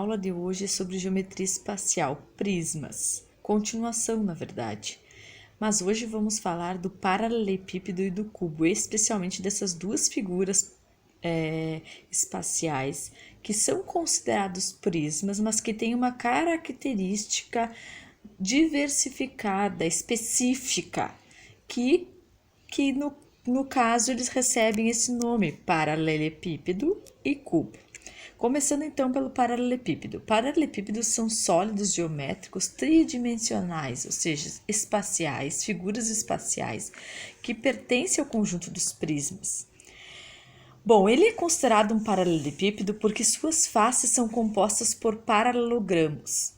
aula de hoje é sobre geometria espacial, prismas, continuação na verdade. Mas hoje vamos falar do paralelepípedo e do cubo, especialmente dessas duas figuras espaciais que são considerados prismas, mas que têm uma característica diversificada, específica, que no caso eles recebem esse nome, paralelepípedo e cubo. Começando então pelo paralelepípedo. Paralelepípedos são sólidos geométricos tridimensionais, ou seja, espaciais, figuras espaciais, que pertencem ao conjunto dos prismas. Bom, ele é considerado um paralelepípedo porque suas faces são compostas por paralelogramos.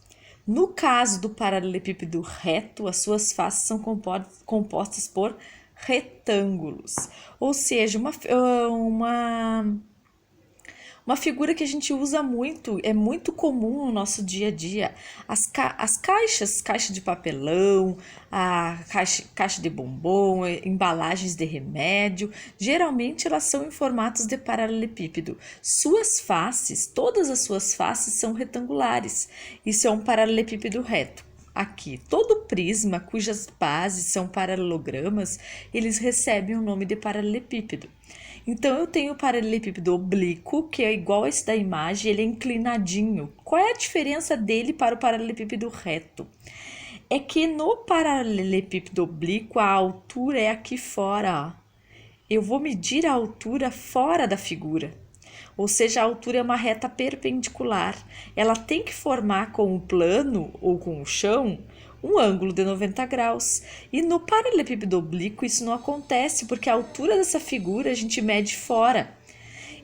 No caso do paralelepípedo reto, as suas faces são compostas por retângulos, ou seja, uma figura que a gente usa muito, é muito comum no nosso dia a dia. As caixas, caixa de papelão, a caixa de bombom, embalagens de remédio, geralmente elas são em formatos de paralelepípedo. Suas faces, todas as suas faces são retangulares. Isso é um paralelepípedo reto. Aqui, todo prisma cujas bases são paralelogramas, eles recebem o nome de paralelepípedo. Então, eu tenho o paralelepípedo oblíquo, que é igual a esse da imagem, ele é inclinadinho. Qual é a diferença dele para o paralelepípedo reto? É que no paralelepípedo oblíquo, a altura é aqui fora, ó. Eu vou medir a altura fora da figura. Ou seja, a altura é uma reta perpendicular. Ela tem que formar com o plano ou com o chão um ângulo de 90 graus. E no paralelepípedo oblíquo isso não acontece, porque a altura dessa figura a gente mede fora.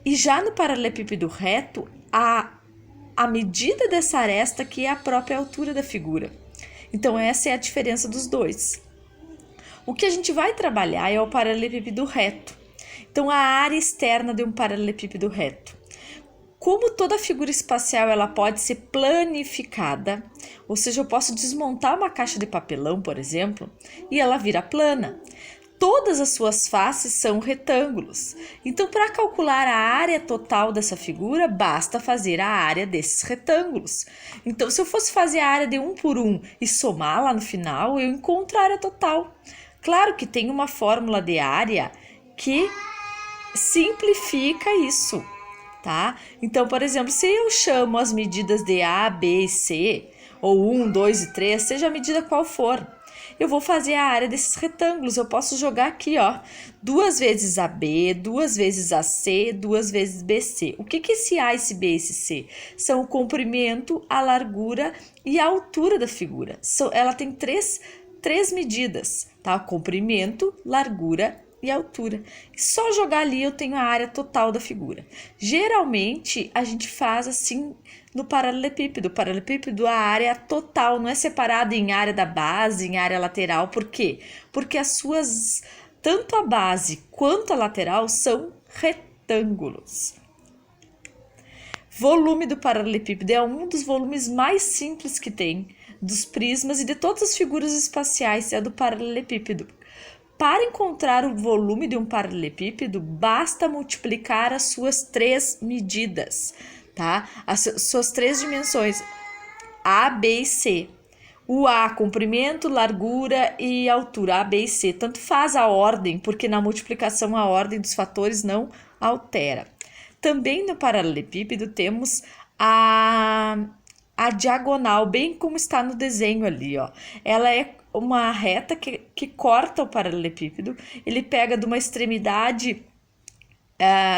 E já no paralelepípedo reto, a medida dessa aresta aqui é a própria altura da figura. Então essa é a diferença dos dois. O que a gente vai trabalhar é o paralelepípedo reto. Então, a área externa de um paralelepípedo reto. Como toda figura espacial ela pode ser planificada, ou seja, eu posso desmontar uma caixa de papelão, por exemplo, e ela vira plana. Todas as suas faces são retângulos. Então, para calcular a área total dessa figura, basta fazer a área desses retângulos. Então, se eu fosse fazer a área de 1 por 1 e somar lá no final, eu encontro a área total. Claro que tem uma fórmula de área que simplifica isso, tá? Então, por exemplo, se eu chamo as medidas de A, B e C, ou 1, 2 e 3, seja a medida qual for, eu vou fazer a área desses retângulos. Eu posso jogar aqui, ó, 2 vezes AB, 2 vezes AC, 2 vezes BC. O que é esse A, esse B e esse C? São o comprimento, a largura e a altura da figura. Ela tem três medidas, tá? Comprimento, largura e altura. Só jogar ali eu tenho a área total da figura. Geralmente a gente faz assim no paralelepípedo. O paralelepípedo, a área total, não é separada em área da base, em área lateral. Por quê? Porque as suas, tanto a base quanto a lateral, são retângulos. Volume do paralelepípedo é um dos volumes mais simples que tem dos prismas e de todas as figuras espaciais, é do paralelepípedo. Para encontrar o volume de um paralelepípedo, basta multiplicar as suas 3 medidas, tá? As suas 3 dimensões, A, B e C. O A, comprimento, largura e altura, A, B e C. Tanto faz a ordem, porque na multiplicação a ordem dos fatores não altera. Também no paralelepípedo temos a diagonal, bem como está no desenho ali, ó. Ela é uma reta que corta o paralelepípedo. Ele pega de uma extremidade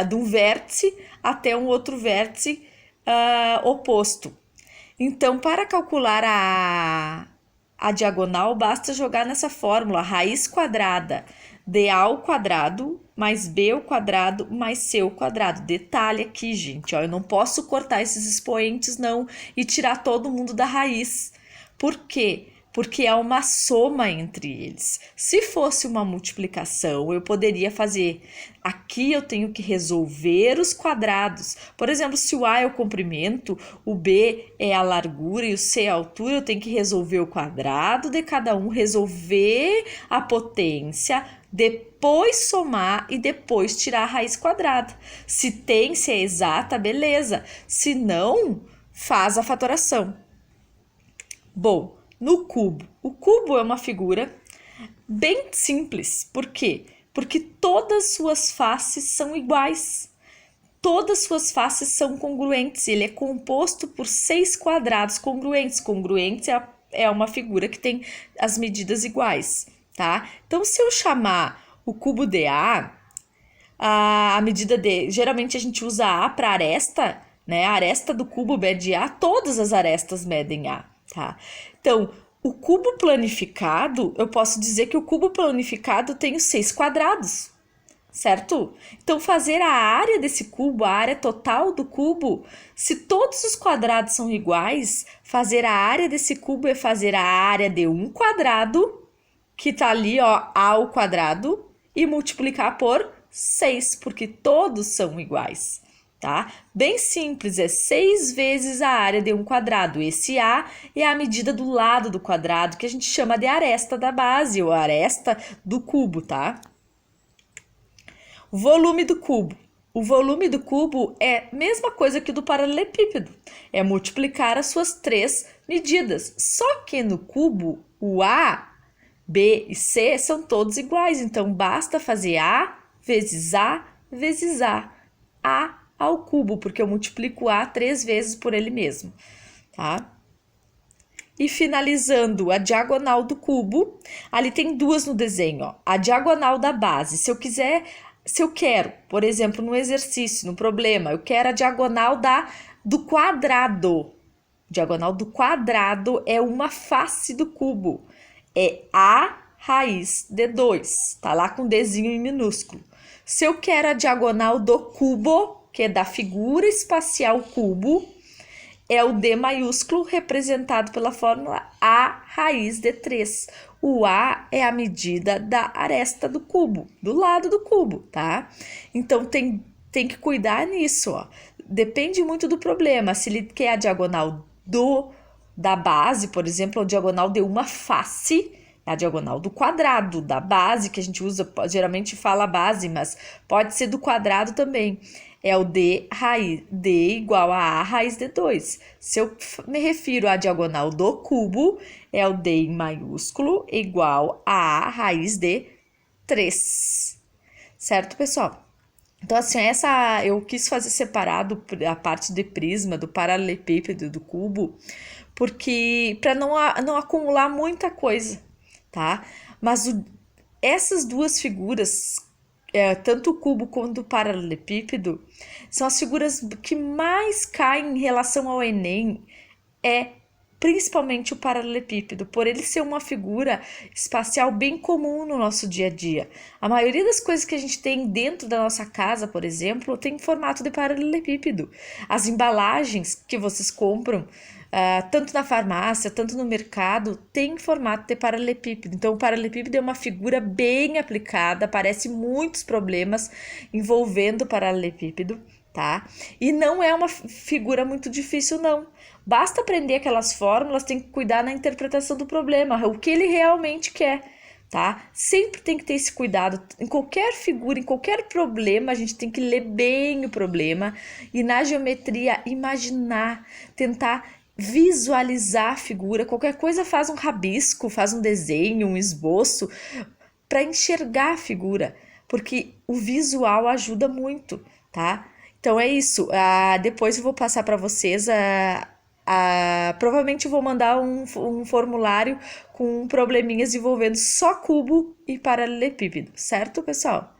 de um vértice até um outro vértice oposto. Então, para calcular a diagonal, basta jogar nessa fórmula, raiz quadrada de A ao quadrado mais B ao quadrado mais C ao quadrado. Detalhe aqui, gente, ó, eu não posso cortar esses expoentes não e tirar todo mundo da raiz. Por quê? Porque há uma soma entre eles. Se fosse uma multiplicação, eu poderia fazer. Aqui eu tenho que resolver os quadrados. Por exemplo, se o A é o comprimento, o B é a largura e o C é a altura, eu tenho que resolver o quadrado de cada um, resolver a potência, depois somar e depois tirar a raiz quadrada. Se é exata, beleza. Se não, faz a fatoração. Bom, no cubo. O cubo é uma figura bem simples. Por quê? Porque todas suas faces são iguais. Todas suas faces são congruentes. Ele é composto por 6 quadrados congruentes. Congruentes é uma figura que tem as medidas iguais, tá? Então, se eu chamar o cubo de a medida de... Geralmente a gente usa A para aresta, né? A aresta do cubo mede A, todas as arestas medem A, tá? Então, o cubo planificado, eu posso dizer que o cubo planificado tem os 6 quadrados, certo? Então, fazer a área desse cubo, a área total do cubo, se todos os quadrados são iguais, fazer a área desse cubo é fazer a área de um quadrado, que tá ali, ó, A ao quadrado, e multiplicar por 6, porque todos são iguais, tá? Bem simples, é 6 vezes a área de um quadrado. Esse A é a medida do lado do quadrado, que a gente chama de aresta da base, ou aresta do cubo, tá? Volume do cubo. O volume do cubo é a mesma coisa que o do paralelepípedo. É multiplicar as suas 3 medidas. Só que no cubo, o A, B e C são todos iguais. Então, basta fazer A vezes A vezes A. A ao cubo, porque eu multiplico A 3 vezes por ele mesmo, tá? E finalizando a diagonal do cubo, ali tem duas no desenho, ó. A diagonal da base, se eu quero, por exemplo, no exercício, no problema, eu quero a diagonal do quadrado. Diagonal do quadrado é uma face do cubo. É A raiz de 2, tá lá com Dzinho em minúsculo. Se eu quero a diagonal do cubo, que é da figura espacial cubo, é o D maiúsculo representado pela fórmula A raiz de 3. O A é a medida da aresta do cubo, do lado do cubo, tá? Então, tem que cuidar nisso, ó. Depende muito do problema. Se ele quer a diagonal da base, por exemplo, a diagonal de uma face, a diagonal do quadrado, da base, que a gente usa, geralmente fala base, mas pode ser do quadrado também. É o D igual a A raiz de 2. Se eu me refiro à diagonal do cubo, é o D em maiúsculo igual a A raiz de 3. Certo, pessoal? Então, assim, eu quis fazer separado a parte de prisma, do paralelepípedo, do cubo, porque para não acumular muita coisa, tá? Mas essas duas figuras, tanto o cubo quanto o paralelepípedo, são as figuras que mais caem em relação ao Enem, principalmente o paralelepípedo, por ele ser uma figura espacial bem comum no nosso dia a dia. A maioria das coisas que a gente tem dentro da nossa casa, por exemplo, tem formato de paralelepípedo. As embalagens que vocês compram, tanto na farmácia, tanto no mercado, tem formato de paralelepípedo. Então, o paralelepípedo é uma figura bem aplicada, aparece muitos problemas envolvendo o paralelepípedo, tá? E não é uma figura muito difícil, não. Basta aprender aquelas fórmulas, tem que cuidar na interpretação do problema, o que ele realmente quer, tá? Sempre tem que ter esse cuidado. Em qualquer figura, em qualquer problema, a gente tem que ler bem o problema e na geometria imaginar, tentar visualizar a figura. Qualquer coisa faz um rabisco, faz um desenho, um esboço para enxergar a figura, porque o visual ajuda muito, tá? Então é isso. Depois eu vou passar para vocês provavelmente eu vou mandar um formulário com probleminhas envolvendo só cubo e paralelepípedo, certo, pessoal?